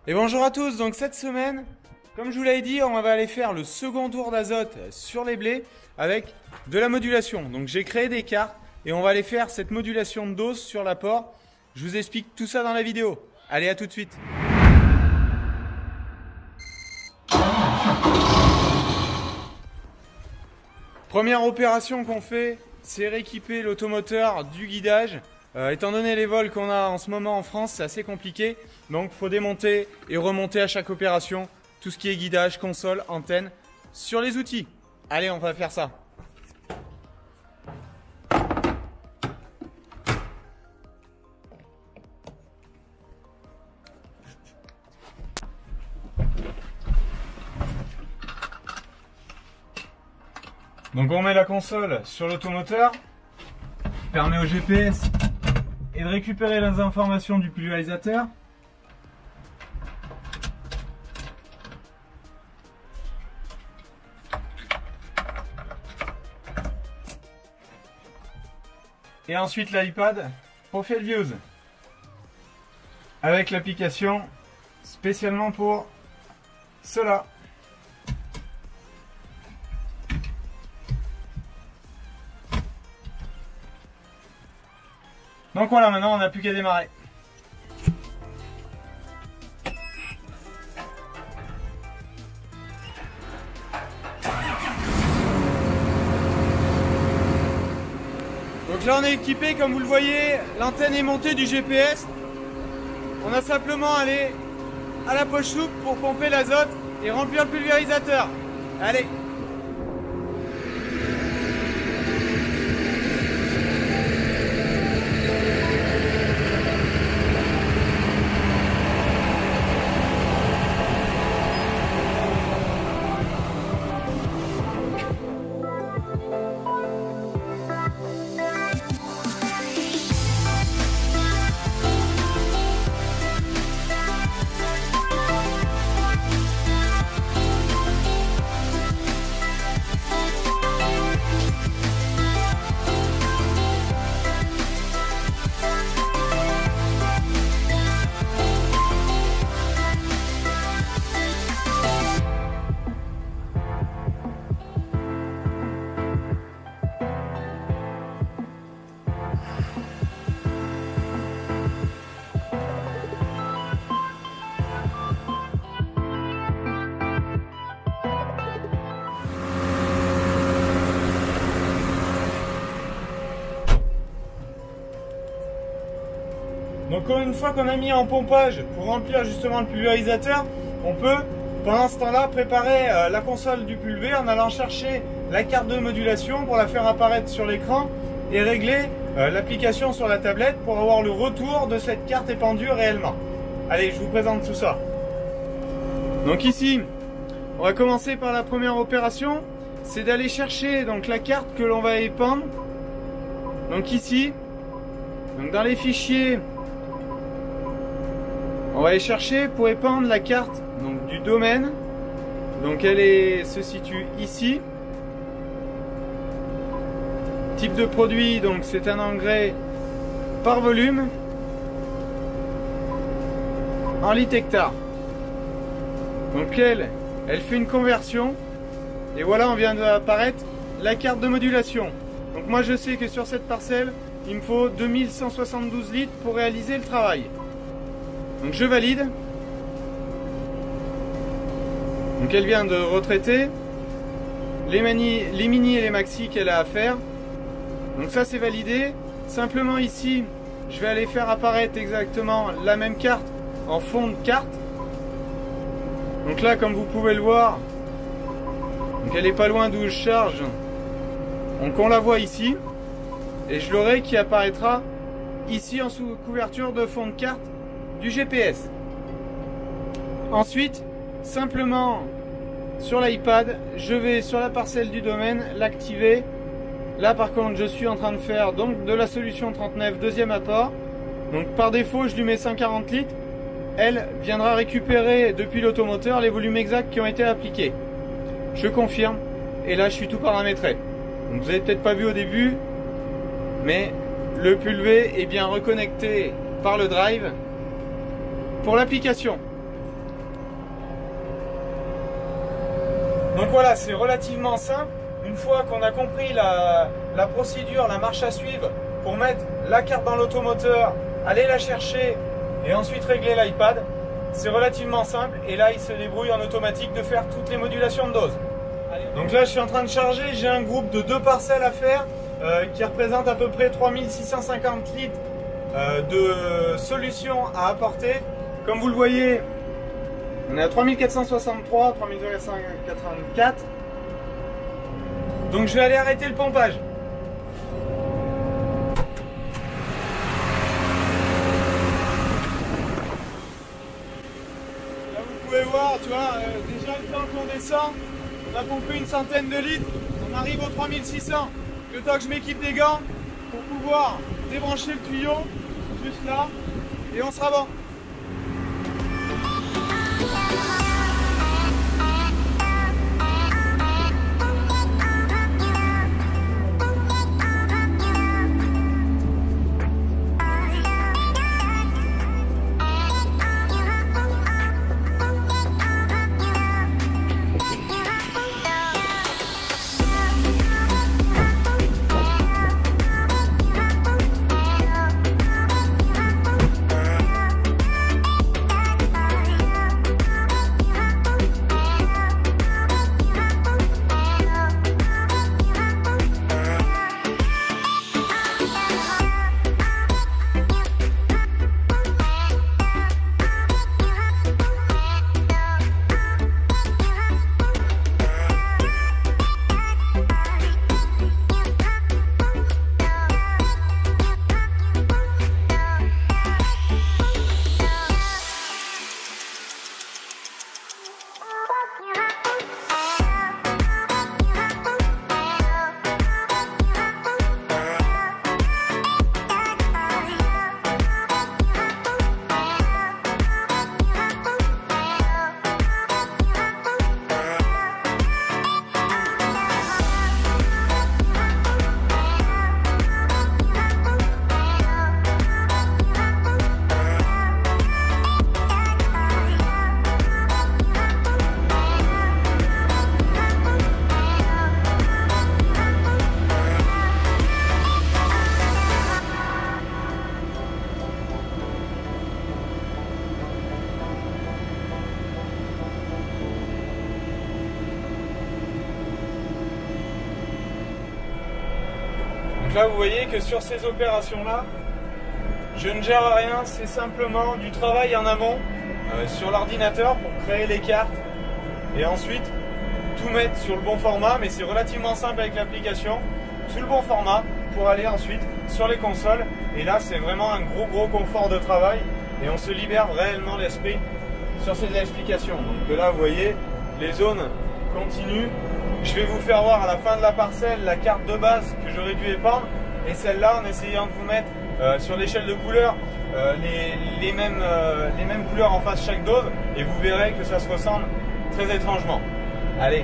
Et bonjour à tous, donc cette semaine, comme je vous l'avais dit, on va aller faire le second tour d'azote sur les blés avec de la modulation. Donc j'ai créé des cartes et on va aller faire cette modulation de dose sur l'apport. Je vous explique tout ça dans la vidéo. Allez, à tout de suite. Première opération qu'on fait, c'est rééquiper l'automoteur du guidage. Étant donné les vols qu'on a en ce moment en France, c'est assez compliqué. Donc il faut démonter et remonter à chaque opération tout ce qui est guidage, console, antenne sur les outils. Allez, on va faire ça. Donc on met la console sur l'automoteur, permet au GPS et de récupérer les informations du pulvérisateur. Et ensuite l'iPad Profile Views avec l'application spécialement pour cela. Donc voilà, maintenant on n'a plus qu'à démarrer. Donc là on est équipé, comme vous le voyez, l'antenne est montée du GPS. On a simplement à aller à la poche soupe pour pomper l'azote et remplir le pulvérisateur. Allez! Donc une fois qu'on a mis en pompage pour remplir justement le pulvérisateur, on peut pendant ce temps-là préparer la console du pulvé en allant chercher la carte de modulation pour la faire apparaître sur l'écran et régler l'application sur la tablette pour avoir le retour de cette carte épandue réellement. Allez, je vous présente tout ça. Donc ici, on va commencer par la première opération, c'est d'aller chercher donc la carte que l'on va épandre. Donc ici, donc dans les fichiers, on va aller chercher pour épandre la carte donc, du domaine. Donc elle se situe ici. Type de produit, donc c'est un engrais par volume en litres hectares. Donc elle fait une conversion. Et voilà, on vient d'apparaître la carte de modulation. Donc moi je sais que sur cette parcelle, il me faut 2172 litres pour réaliser le travail. Donc je valide. Donc elle vient de retraiter les mini et les maxi qu'elle a à faire. Donc ça c'est validé. Simplement ici, je vais aller faire apparaître exactement la même carte en fond de carte. Donc là, comme vous pouvez le voir, donc elle est pas loin d'où je charge. Donc on la voit ici. Et je l'aurai qui apparaîtra ici en sous couverture de fond de carte du GPS. Ensuite, simplement sur l'iPad, je vais sur la parcelle du domaine l'activer. Là par contre, je suis en train de faire donc de la solution 39 deuxième apport. Donc par défaut, je lui mets 140 litres. Elle viendra récupérer depuis l'automoteur les volumes exacts qui ont été appliqués. Je confirme et là je suis tout paramétré. Donc vous avez peut-être pas vu au début, mais le pulvé est bien reconnecté par le drive pour l'application. Donc voilà, c'est relativement simple. Une fois qu'on a compris la procédure, la marche à suivre pour mettre la carte dans l'automoteur, aller la chercher et ensuite régler l'iPad, c'est relativement simple. Et là, il se débrouille en automatique de faire toutes les modulations de dose. Donc là, je suis en train de charger. J'ai un groupe de 2 parcelles à faire qui représente à peu près 3650 litres de solution à apporter. Comme vous le voyez, on est à 3463, 3484. Donc je vais aller arrêter le pompage. Là vous pouvez voir, tu vois, déjà le temps qu'on descend, on a pompé une centaine de litres, on arrive aux 3600. Le temps que je m'équipe des gants pour pouvoir débrancher le tuyau, juste là, et on sera bon. Donc là vous voyez que sur ces opérations là, je ne gère rien, c'est simplement du travail en amont sur l'ordinateur pour créer les cartes et ensuite tout mettre sur le bon format, mais c'est relativement simple avec l'application, sous le bon format pour aller ensuite sur les consoles. Et là c'est vraiment un gros confort de travail et on se libère réellement l'esprit sur ces explications. Donc là vous voyez les zones continuent. Je vais vous faire voir à la fin de la parcelle la carte de base que j'aurais dû épandre et celle-là en essayant de vous mettre sur l'échelle de couleurs les mêmes couleurs en face chaque dose et vous verrez que ça se ressemble très étrangement. Allez.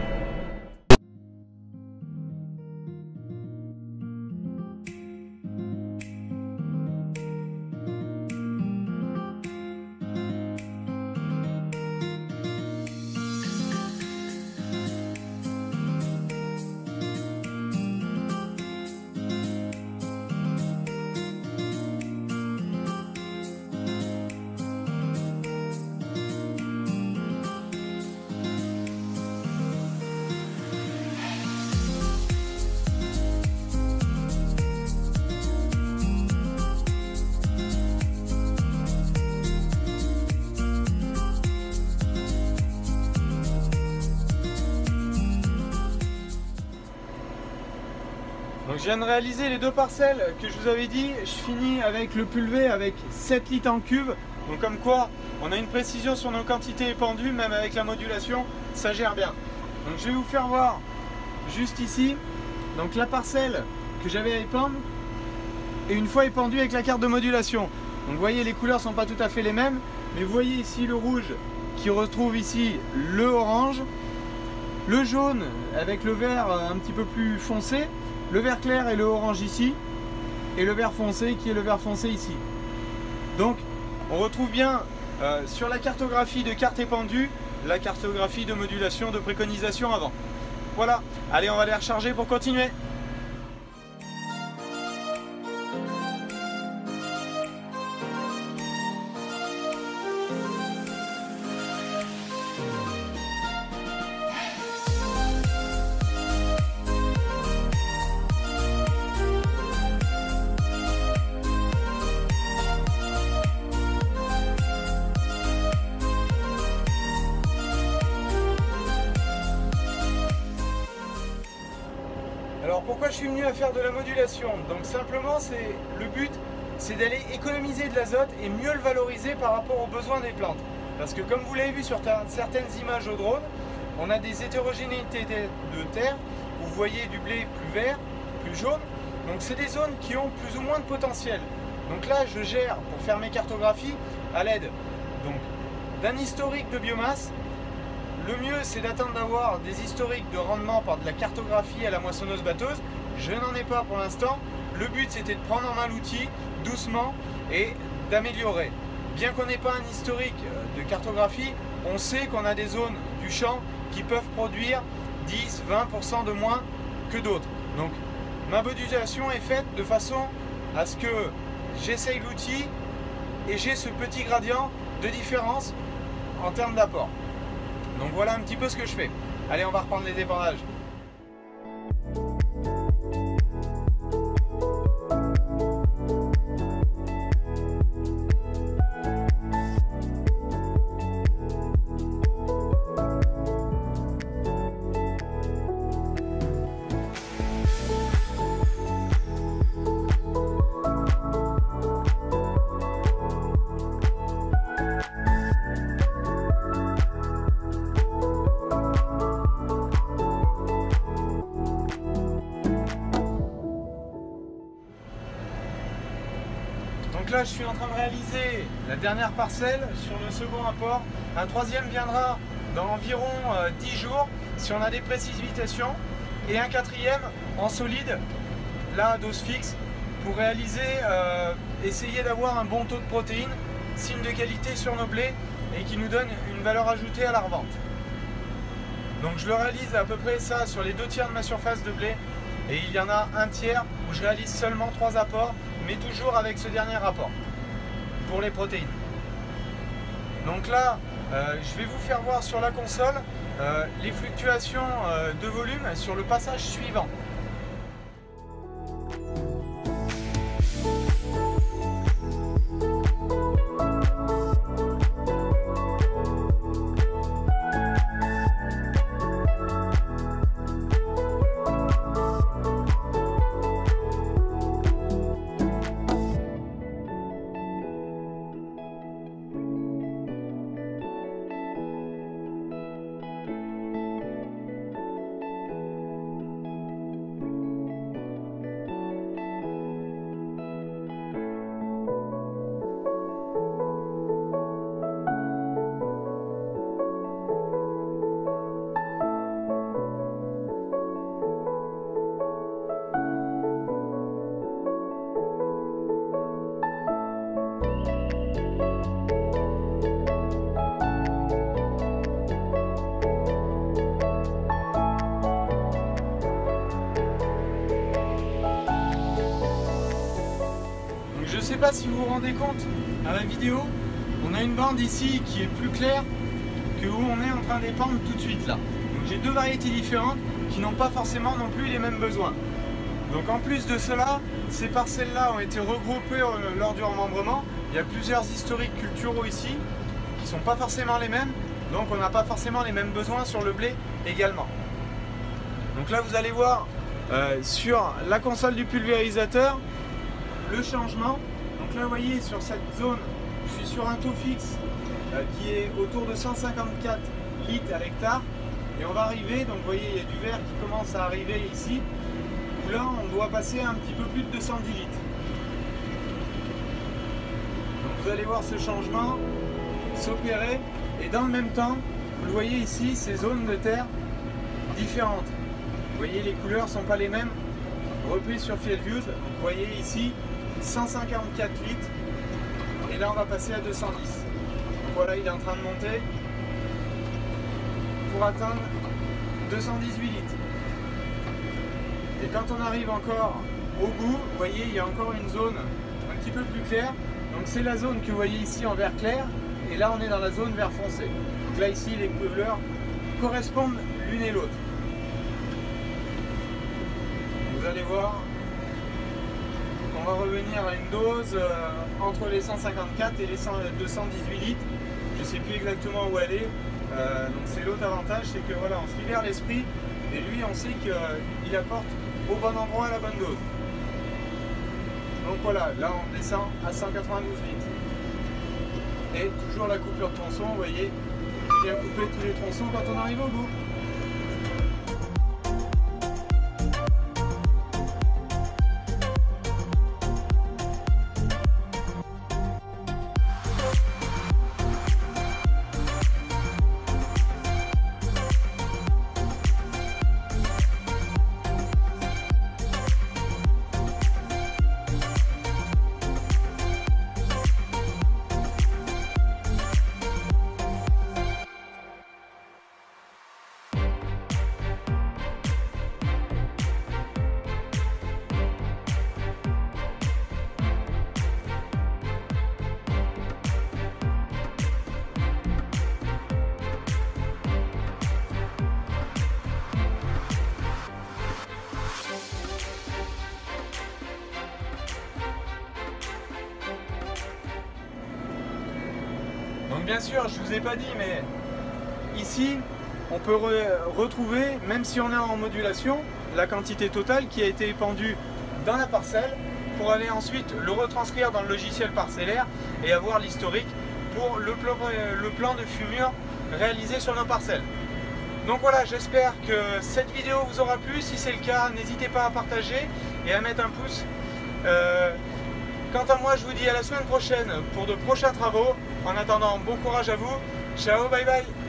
Donc je viens de réaliser les 2 parcelles que je vous avais dit. Je finis avec le pulvé avec 7 litres en cuve. Donc comme quoi on a une précision sur nos quantités épandues, même avec la modulation, ça gère bien. Donc je vais vous faire voir juste ici donc la parcelle que j'avais à épandre et une fois épandue avec la carte de modulation. Donc vous voyez les couleurs sont pas tout à fait les mêmes, mais vous voyez ici le rouge qui retrouve ici le orange, le jaune avec le vert un petit peu plus foncé, le vert clair et le orange ici, et le vert foncé qui est le vert foncé ici. Donc on retrouve bien sur la cartographie de carte épandue la cartographie de modulation, de préconisation avant. Voilà, allez, on va les recharger pour continuer. Alors pourquoi je suis venu à faire de la modulation? Donc simplement, le but, c'est d'aller économiser de l'azote et mieux le valoriser par rapport aux besoins des plantes. Parce que comme vous l'avez vu sur certaines images au drone, on a des hétérogénéités de terre. Vous voyez du blé plus vert, plus jaune. Donc c'est des zones qui ont plus ou moins de potentiel. Donc là, je gère pour faire mes cartographies à l'aide d'un historique de biomasse. Le mieux, c'est d'attendre d'avoir des historiques de rendement par de la cartographie à la moissonneuse-batteuse. Je n'en ai pas pour l'instant. Le but, c'était de prendre en main l'outil doucement et d'améliorer. Bien qu'on n'ait pas un historique de cartographie, on sait qu'on a des zones du champ qui peuvent produire 10-20% de moins que d'autres. Donc, ma modulation est faite de façon à ce que j'essaye l'outil et j'ai ce petit gradient de différence en termes d'apport. Donc voilà un petit peu ce que je fais. Allez, on va reprendre les épandages. Donc là, je suis en train de réaliser la dernière parcelle sur le second apport. Un troisième viendra dans environ 10 jours si on a des précipitations. Et un quatrième en solide, là à dose fixe, pour réaliser, essayer d'avoir un bon taux de protéines, signe de qualité sur nos blés et qui nous donne une valeur ajoutée à la revente. Donc je le réalise à peu près ça sur les 2/3 de ma surface de blé. Et il y en a un tiers où je réalise seulement 3 apports, mais toujours avec ce dernier apport pour les protéines. Donc là, je vais vous faire voir sur la console les fluctuations de volume sur le passage suivant. Je ne sais pas si vous vous rendez compte à la vidéo, on a une bande ici qui est plus claire que où on est en train d'épandre tout de suite là. Donc j'ai deux variétés différentes qui n'ont pas forcément non plus les mêmes besoins. Donc en plus de cela, ces parcelles-là ont été regroupées lors du remembrement. Il y a plusieurs historiques culturaux ici qui ne sont pas forcément les mêmes, donc on n'a pas forcément les mêmes besoins sur le blé également. Donc là vous allez voir sur la console du pulvérisateur le changement. Donc là vous voyez sur cette zone, je suis sur un taux fixe qui est autour de 154 litres à l'hectare. Et on va arriver, donc vous voyez il y a du vert qui commence à arriver ici, où là on doit passer un petit peu plus de 210 litres. Donc vous allez voir ce changement s'opérer, et dans le même temps, vous le voyez ici, ces zones de terre différentes. Vous voyez les couleurs ne sont pas les mêmes. Repli sur Field Views, vous voyez ici 154 litres, et là on va passer à 210. Donc voilà, il est en train de monter. pour atteindre 218 litres. Et quand on arrive encore au bout, vous voyez, il y a encore une zone un petit peu plus claire. Donc c'est la zone que vous voyez ici en vert clair, et là on est dans la zone vert foncé. Donc là ici les couleurs correspondent l'une et l'autre. Vous allez voir qu'on va revenir à une dose entre les 154 et les 218 litres. Je ne sais plus exactement où elle est. Donc c'est l'autre avantage, c'est que voilà, on se libère l'esprit, et lui on sait qu'il apporte au bon endroit la bonne dose. Donc voilà, là on descend à 192 litres. Et toujours la coupure de tronçon, vous voyez, bien couper tous les tronçons quand on arrive au bout. Donc bien sûr, je ne vous ai pas dit, mais ici, on peut retrouver, même si on est en modulation, la quantité totale qui a été épandue dans la parcelle pour aller ensuite le retranscrire dans le logiciel parcellaire et avoir l'historique pour le plan de fumure réalisé sur nos parcelles. Donc voilà, j'espère que cette vidéo vous aura plu. Si c'est le cas, n'hésitez pas à partager et à mettre un pouce. Quant à moi, je vous dis à la semaine prochaine pour de prochains travaux. En attendant, bon courage à vous. Ciao, bye bye.